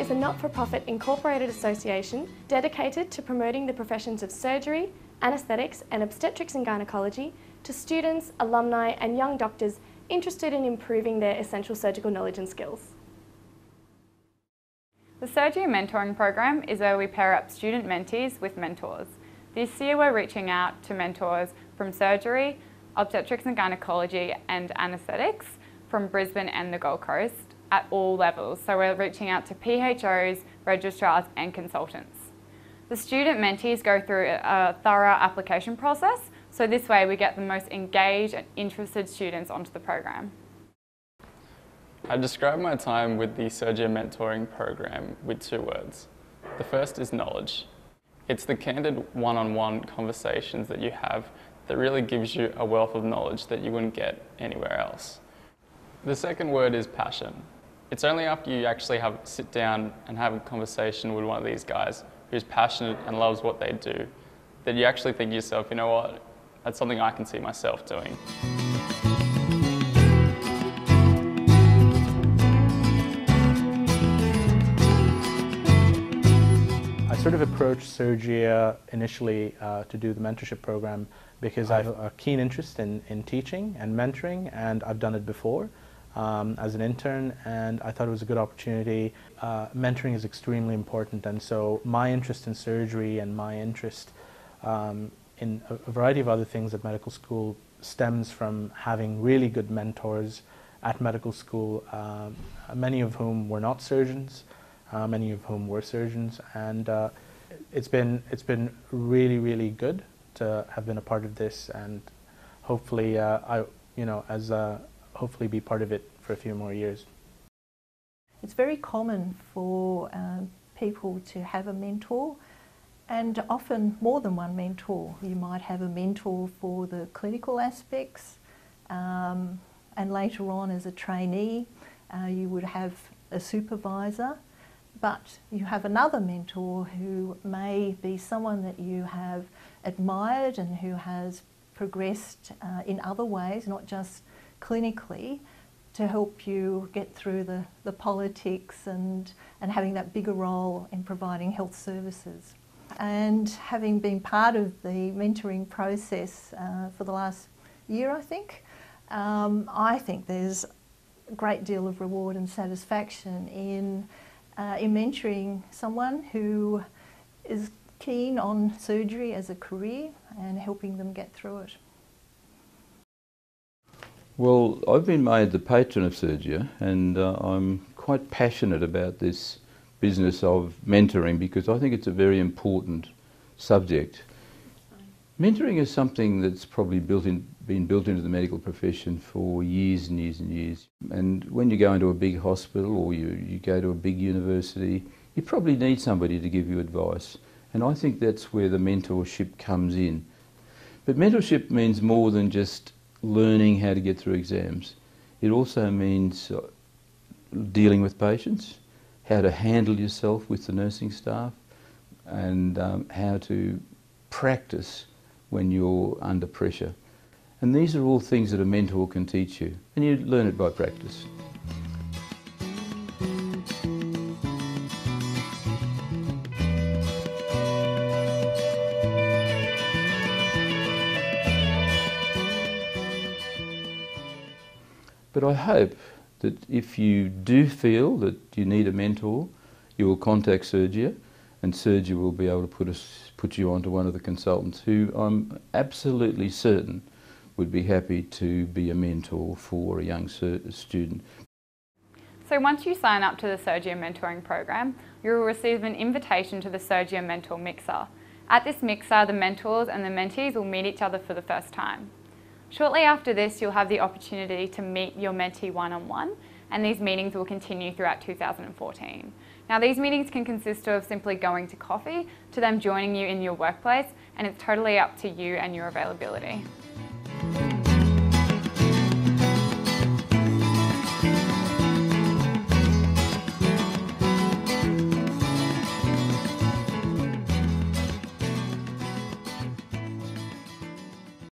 is a not-for-profit incorporated association dedicated to promoting the professions of surgery, anaesthetics and obstetrics and gynaecology to students, alumni and young doctors interested in improving their essential surgical knowledge and skills. The Surgia mentoring program is where we pair up student mentees with mentors. This year we're reaching out to mentors from surgery, obstetrics and gynaecology and anaesthetics from Brisbane and the Gold Coast at all levels. So we're reaching out to PHOs, registrars and consultants. The student mentees go through a thorough application process, so this way we get the most engaged and interested students onto the program. I describe my time with the Surgia mentoring program with 2 words. The first is knowledge. It's the candid one-on-one conversations that you have that really gives you a wealth of knowledge that you wouldn't get anywhere else. The second word is passion. It's only after you actually sit down and have a conversation with one of these guys who's passionate and loves what they do that you actually think to yourself, you know what, that's something I can see myself doing. I sort of approached Surgia initially to do the mentorship program because I have a keen interest in teaching and mentoring, and I've done it before as an intern, and I thought it was a good opportunity. Mentoring is extremely important, and so my interest in surgery and my interest in a variety of other things at medical school stems from having really good mentors at medical school, many of whom were not surgeons, many of whom were surgeons, and it's been really good to have been a part of this, and hopefully hopefully be part of it for a few more years. It's very common for people to have a mentor, and often more than one mentor. You might have a mentor for the clinical aspects, and later on as a trainee you would have a supervisor, but you have another mentor who may be someone that you have admired and who has progressed in other ways, not just clinically, to help you get through the politics and having that bigger role in providing health services. And having been part of the mentoring process for the last year, I think there's a great deal of reward and satisfaction in mentoring someone who is keen on surgery as a career and helping them get through it. Well, I've been made the patron of Surgia, and I'm quite passionate about this business of mentoring because I think it's a very important subject. Mentoring is something that's probably been built into the medical profession for years and years and years. And when you go into a big hospital or you go to a big university, you probably need somebody to give you advice. And I think that's where the mentorship comes in. But mentorship means more than just learning how to get through exams. It also means dealing with patients, how to handle yourself with the nursing staff, and how to practice when you're under pressure. And these are all things that a mentor can teach you, and you learn it by practice. But I hope that if you do feel that you need a mentor, you will contact Surgia, and Surgia will be able to put you onto one of the consultants who I'm absolutely certain would be happy to be a mentor for a young student. So once you sign up to the Surgia mentoring program, you will receive an invitation to the Surgia Mentor Mixer. At this mixer, the mentors and the mentees will meet each other for the first time. Shortly after this, you'll have the opportunity to meet your mentee one-on-one, and these meetings will continue throughout 2014. Now, these meetings can consist of simply going to coffee, to them joining you in your workplace, and it's totally up to you and your availability.